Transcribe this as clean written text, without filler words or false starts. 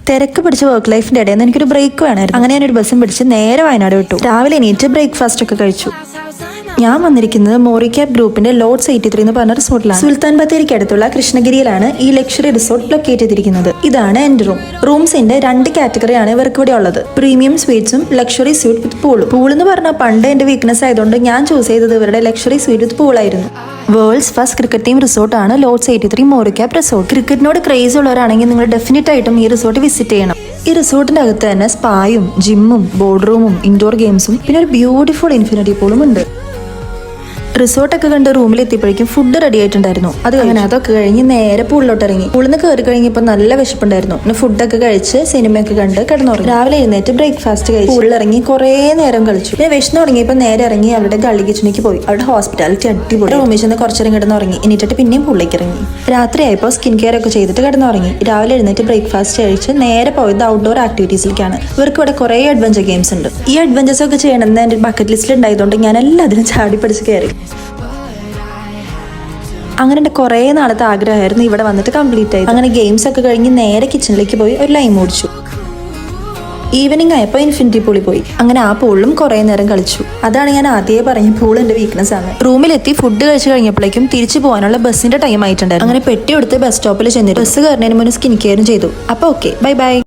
തിരക്ക് പിടിച്ച വർക്ക് ലൈഫിന്റെ ഇടയിൽ നിന്ന് എനിക്കൊരു ബ്രേക്ക് വേണമായിരുന്നു. അങ്ങനെ ഞാനൊരു ബസ്സും പിടിച്ച് നേരെ വയനാട് വിട്ടു. രാവിലെ എണീറ്റ് ബ്രേക്ക്ഫാസ്റ്റ് ഒക്കെ കഴിച്ചു. ഞാൻ വന്നിരിക്കുന്നത് മോറിക്യാബ് ഗ്രൂപ്പിന്റെ ലോഡ്സ് 83 എന്ന് പറഞ്ഞ റിസോർട്ടിലാണ്. സുൽത്താൻ ബത്തേരിക്ക് അടുത്തുള്ള കൃഷ്ണഗിരിയിലാണ് ഈ ലക്ഷറി റിസോർട്ട് ലൊക്കേറ്റ് ചെയ്തിരിക്കുന്നത്. ഇതാണ് എന്റെ റൂംസിന്റെ 2 കാറ്റഗറിയാണ് ഇവർക്ക് ഇവിടെ ഉള്ളത്. പ്രീമിയം സ്വീറ്റ്സും ലക്ഷറി സ്വീറ്റ് വിത്ത് പൂളും. പൂൾ എന്ന് പറഞ്ഞാൽ പണ്ട് എന്റെ വീക്ക്നെസ് ആയതുകൊണ്ട് ഞാൻ ചൂസ് ചെയ്തത് ഇവരുടെ ലക്ഷറി സ്വീറ്റ് വിത്ത് പൂളായിരുന്നു. വേൾഡ്സ് ഫസ്റ്റ് ക്രിക്കറ്റ് ടീം റിസോർട്ടാണ് ലോഡ്സ് 83 മോറിക്യാബ് റിസോർട്ട്. ക്രിക്കറ്റിനോട് ക്രേസ് ഉള്ളവരാണെങ്കിൽ നിങ്ങൾ ഡെഫിനറ്റ് ആയിട്ടും ഈ റിസോർട്ട് വിസിറ്റ് ചെയ്യണം. ഈ റിസോർട്ടിന്റെ അകത്ത് തന്നെ സ്പായും ജിമ്മും ബോർഡ് റൂമും ഇൻഡോർ ഗെയിംസും പിന്നെ ഒരു ബ്യൂട്ടിഫുൾ ഇൻഫിനിറ്റി പൂളും ഉണ്ട്. റിസോർട്ടൊക്കെ കണ്ട് റൂമിൽ എത്തിയപ്പോഴേക്കും ഫുഡ് റെഡി ആയിട്ടുണ്ടായിരുന്നു. അതൊക്കെ കഴിഞ്ഞ് നേരെ പൂളിലോട്ട് ഇറങ്ങി. പൂളിന്ന് കയറി കഴിഞ്ഞപ്പോൾ നല്ല വിശപ്പുണ്ടായിരുന്നു. പിന്നെ ഫുഡൊക്കെ കഴിച്ച് സിനിമയൊക്കെ കണ്ട് കിടന്നുറങ്ങി. രാവിലെ എഴുന്നേറ്റ് ബ്രേക്ക്ഫാസ്റ്റ് കഴിച്ച് പൂളിലിറങ്ങി കുറേ നേരം കളിച്ചു. പിന്നെ വിശന്ന് തുടങ്ങിയപ്പോൾ നേരെ ഇറങ്ങി അവരുടെ ഗള്ളി കിച്ചണിക്ക് പോയി. അവരുടെ ഹോസ്പിറ്റാലിറ്റി അടിപൊളി. റൂമിൽ ചെന്ന് കുറച്ചേരം കിടന്നുറങ്ങി. എന്നിട്ട് പിന്നെയും പൂളിലേക്ക് ഇറങ്ങി. രാത്രിയായപ്പോൾ സ്കിൻ കെയർ ഒക്കെ ചെയ്തിട്ട് കിടന്നുറങ്ങി. രാവിലെ എഴുന്നേറ്റ് ബ്രേക്ക്ഫാസ്റ്റ് കഴിച്ച് നേരെ പോയത് ഔട്ട്ഡോർ ആക്ടിവിറ്റീസിലേക്കാണ്. ഇവർക്ക് ഇവിടെ കുറേ അഡ്വഞ്ചർ ഗെയിംസ് ഉണ്ട്. ഈ അഡ്വഞ്ചേഴ്സ് ഒക്കെ ചെയ്യണമെന്ന് എന്റെ ബക്കറ്റ് ലിസ്റ്റിൽ ഉണ്ടായതുകൊണ്ട് ഞാൻ എല്ലാത്തിനും ചാടി പഠിച്ച് കയറി. അങ്ങനെ എൻ്റെ കുറേ നാളത്തെ ആഗ്രഹമായിരുന്നു ഇവിടെ വന്നിട്ട് കംപ്ലീറ്റ് ആയി. അങ്ങനെ ഗെയിംസ് ഒക്കെ കഴിഞ്ഞ് നേരെ കിച്ചണിലേക്ക് പോയി ഒരു ലൈം ഓടിച്ചു. ഈവനിങ് ആയപ്പോൾ ഇൻഫിനിറ്റി പൂളിൽ പോയി. അങ്ങനെ ആ പൂളിലും കുറേ നേരം കളിച്ചു. അതാണ് ഞാൻ ആദ്യമേ പറഞ്ഞ പൂൾ എൻ്റെ വീക്ക്നെസ് ആണ്. റൂമിലെത്തി ഫുഡ് കഴിച്ച് കഴിഞ്ഞപ്പോഴേക്കും തിരിച്ചു പോകാനുള്ള ബസ്സിന്റെ ടൈം ആയിട്ടുണ്ടായിരുന്നു. അങ്ങനെ പെട്ടി എടുത്ത് ബസ് സ്റ്റോപ്പിൽ ചെന്നിട്ട് ബസ് കയറുന്നതിന് മുന്നേ സ്കിൻ കെയറും ചെയ്തു. അപ്പോൾ ഓക്കെ, ബൈ ബൈ.